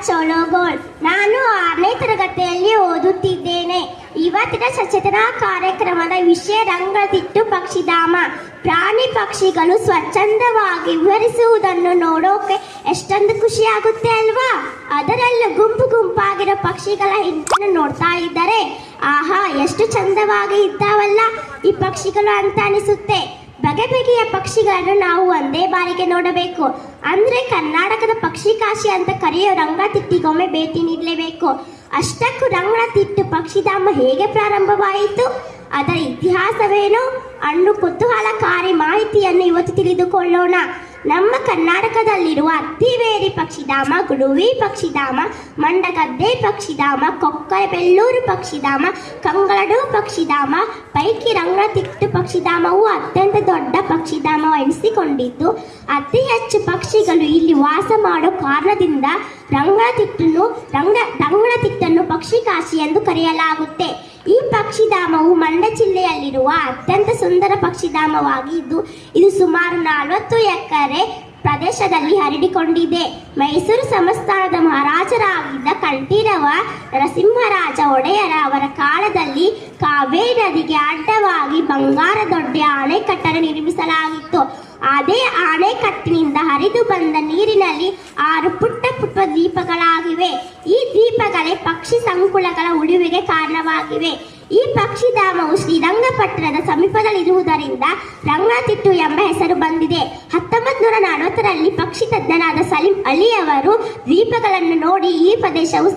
ಚೋಳಗೋಳ್. ನಾನು 6ನೇ ತರಗತಿಯಲ್ಲಿ ಓದುತ್ತಿದ್ದೇನೆ. ಇವತ್ತಿನ ಸ್ವಚ್ಛತಾ ಕಾರ್ಯಕ್ರಮದ ವಿಷಯ ರಂಗತಿಟ್ಟು ಪಕ್ಷಿಧಾಮ. ಪ್ರಾಣಿ ಪಕ್ಷಿಗಳು ಸ್ವಚ್ಛಂದವಾಗಿ ವಿಹರಿಸುವುದನ್ನು ನೋಡೋಕೆ ಎಷ್ಟೊಂದು ಖುಷಿಯಾಗುತ್ತೆ ಅಲ್ವಾ? ಅದರಲ್ಲೂ ಗುಂಪು ಗುಂಪಾಗಿರೋ ಪಕ್ಷಿಗಳ ಹಿಂಡನ್ನು ನೋಡ್ತಾ ಇದ್ದರೆ ಆಹಾ, ಎಷ್ಟು ಚಂದವಾಗಿ ಇದ್ದಾವಲ್ಲ ಈ ಪಕ್ಷಿಗಳು ಅಂತ ಅನಿಸುತ್ತೆ. ಬಗೆ ಬಗೆಯ ಪಕ್ಷಿಗಳನ್ನು ನಾವು ಒಂದೇ ಬಾರಿಗೆ ನೋಡಬೇಕು. ಅಂದ್ರೆ ಕರ್ನಾಟಕದ ಪಕ್ಷಿ ಕಾಶಿ ಅಂತ ಕರೆಯೋ ರಂಗತಿಟ್ಟಿಗೊಮ್ಮೆ ಭೇಟಿ ನೀಡಲೇಬೇಕು. ಅಷ್ಟಕ್ಕೂ ರಂಗತಿಟ್ಟು ಪಕ್ಷಿಧಾಮ ಹೇಗೆ ಪ್ರಾರಂಭವಾಯಿತು, ಅದರ ಇತಿಹಾಸವೇನು ಅನ್ನೋ ಕುತೂಹಲಕಾರಿ ಮಾಹಿತಿಯನ್ನು ಇವತ್ತು ತಿಳಿದುಕೊಳ್ಳೋಣ. ನಮ್ಮ ಕರ್ನಾಟಕದಲ್ಲಿರುವ ಅತ್ತಿವೇರಿ ಪಕ್ಷಿಧಾಮ, ಗುಡುವಿ ಪಕ್ಷಿಧಾಮ, ಮಂಡಗದ್ದೆ ಪಕ್ಷಿಧಾಮ, ಕೊಕ್ಕರೆಬೆಳ್ಳೂರು ಪಕ್ಷಿಧಾಮ, ಕಂಗಳಡು ಪಕ್ಷಿಧಾಮ ಪೈಕಿ ರಂಗತಿಟ್ಟು ಪಕ್ಷಿಧಾಮವು ಅತ್ಯಂತ ದೊಡ್ಡ ಪಕ್ಷಿಧಾಮ ಎನಿಸಿಕೊಂಡಿದ್ದು, ಅತಿ ಹೆಚ್ಚು ಪಕ್ಷಿಗಳು ಇಲ್ಲಿ ವಾಸ ಮಾಡೋ ಕಾರಣದಿಂದ ರಂಗತಿಟ್ಟನ್ನು ಪಕ್ಷಿ ಕಾಶಿ ಎಂದು ಕರೆಯಲಾಗುತ್ತೆ. ಈ ಪಕ್ಷಿಧಾಮವು ಮಂಡ್ಯ ಜಿಲ್ಲೆಯಲ್ಲಿರುವ ಅತ್ಯಂತ ಸುಂದರ ಪಕ್ಷಿಧಾಮವಾಗಿದ್ದು, ಇದು ಸುಮಾರು 40 ಎಕರೆ ಪ್ರದೇಶದಲ್ಲಿ ಹರಡಿಕೊಂಡಿದೆ. ಮೈಸೂರು ಸಂಸ್ಥಾನದ ಮಹಾರಾಜರಾಗಿದ್ದ ಕಂಠೀರವ ನರಸಿಂಹರಾಜ ಒಡೆಯರ ಅವರ ಕಾಲದಲ್ಲಿ ಕಾವೇರಿ ನದಿಗೆ ಅಡ್ಡವಾಗಿ ಬಂಗಾರದೊಡ್ಡ ಅಣೆಕಟ್ಟನ್ನು ನಿರ್ಮಿಸಲಾಗಿತ್ತು. ಅದೇ ಅಣೆಕಟ್ಟಿನಿಂದ ಹರಿದು ಬಂದ ನೀರಿನಲ್ಲಿ 6 ಪುಟ್ಟ ಪುಟ್ಟ ದ್ವೀಪಗಳಾಗಿವೆ. ಈ ದ್ವೀಪಗಳೇ ಪಕ್ಷಿ ಸಂಕುಲಗಳ ಉಳಿವಿಗೆ ಕಾರಣವಾಗಿವೆ. ಈ ಪಕ್ಷಿಧಾಮವು ಶ್ರೀರಂಗಪಟ್ಟಣದ ಸಮೀಪದಲ್ಲಿರುವುದರಿಂದ ರಂಗತಿಟ್ಟು ಎಂಬ ಹೆಸರು ಬಂದಿದೆ. 1940ರಲ್ಲಿ ಪಕ್ಷಿ ತಜ್ಞನಾದ ಸಲೀಂ ಅಲಿ ಅವರು ದ್ವೀಪಗಳನ್ನು ನೋಡಿ ಈ ಪ್ರದೇಶವು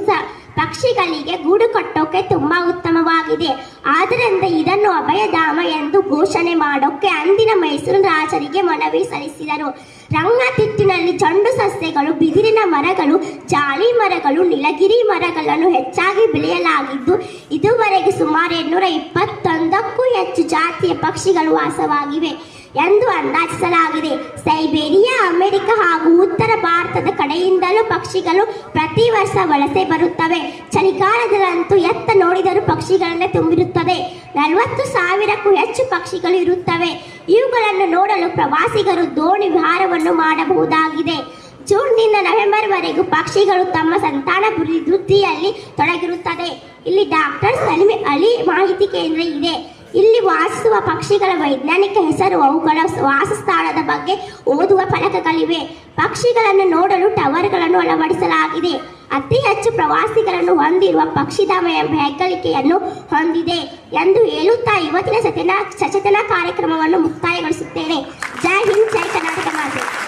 ಪಕ್ಷಿಗಳಿಗೆ ಗೂಡು ಕಟ್ಟೋಕೆ ತುಂಬಾ ಉತ್ತಮವಾಗಿದೆ, ಆದ್ದರಿಂದ ಇದನ್ನು ಅಭಯಧಾಮ ಎಂದು ಘೋಷಣೆ ಮಾಡೋಕೆ ಅಂದಿನ ಮೈಸೂರು ರಾಜರಿಗೆ ಮನವಿ ಸಲ್ಲಿಸಿದರು. ರಂಗತಿಟ್ಟಿನಲ್ಲಿ ಚೆಂಡು ಸಸ್ಯಗಳು, ಬಿದಿರಿನ ಮರಗಳು, ಜಾಲಿ ಮರಗಳು, ನೀಲಗಿರಿ ಮರಗಳನ್ನು ಹೆಚ್ಚಾಗಿ ಬೆಳೆಯಲಾಗಿದ್ದು, ಇದುವರೆಗೆ ಸುಮಾರು 821ಕ್ಕೂ ಹೆಚ್ಚು ಜಾತಿಯ ಪಕ್ಷಿಗಳು ವಾಸವಾಗಿವೆ ಎಂದು ಅಂದಾಜಿಸಲಾಗಿದೆ. ಸೈಬೇರಿಯಾ, ಅಮೆರಿಕ ಹಾಗೂ ಉತ್ತರ ಭಾರತದ ಕಡೆಯಿಂದಲೂ ಪಕ್ಷಿಗಳು ಪ್ರತಿ ವರ್ಷ ವಲಸೆ ಬರುತ್ತವೆ. ಚಳಿಗಾಲದಲ್ಲಂತೂ ಎತ್ತ ನೋಡಿದರೂ ಪಕ್ಷಿಗಳನ್ನೇ ತುಂಬಿರುತ್ತದೆ. 40,000ಕ್ಕೂ ಹೆಚ್ಚು ಪಕ್ಷಿಗಳು ಇರುತ್ತವೆ. ಇವುಗಳನ್ನು ನೋಡಲು ಪ್ರವಾಸಿಗರು ದೋಣಿ ವಿಹಾರವನ್ನು ಮಾಡಬಹುದಾಗಿದೆ. ಜೂನ್ನಿಂದ ನವೆಂಬರ್ವರೆಗೂ ಪಕ್ಷಿಗಳು ತಮ್ಮ ಸಂತಾನವೃದ್ಧಿಯಲ್ಲಿ ತೊಡಗಿರುತ್ತದೆ. ಇಲ್ಲಿ ಡಾಕ್ಟರ್ ಸಲೀಂ ಅಲಿ ಮಾಹಿತಿ ಕೇಂದ್ರ ಇದೆ. ಇಲ್ಲಿ ವಾಸಿಸುವ ಪಕ್ಷಿಗಳ ವೈಜ್ಞಾನಿಕ ಹೆಸರು, ಅವುಗಳ ವಾಸಸ್ಥಳದ ಬಗ್ಗೆ ಓದುವ ಫಲಕಗಳಿವೆ. ಪಕ್ಷಿಗಳನ್ನು ನೋಡಲು ಟವರ್ಗಳನ್ನು ಅಳವಡಿಸಲಾಗಿದೆ. ಅತಿ ಹೆಚ್ಚು ಪ್ರವಾಸಿಗರನ್ನು ಹೊಂದಿರುವ ಪಕ್ಷಿಧಾಮ ಎಂಬ ಹೆಗ್ಗಳಿಕೆಯನ್ನು ಹೊಂದಿದೆ ಎಂದು ಹೇಳುತ್ತಾ ಇವತ್ತಿನ ಸಚೇತನ ಕಾರ್ಯಕ್ರಮವನ್ನು ಮುಕ್ತಾಯಗೊಳಿಸುತ್ತೇನೆ. ಜೈ ಹಿಂದ್, ಜೈ ಕರ್ನಾಟಕ ಮಾತೆ.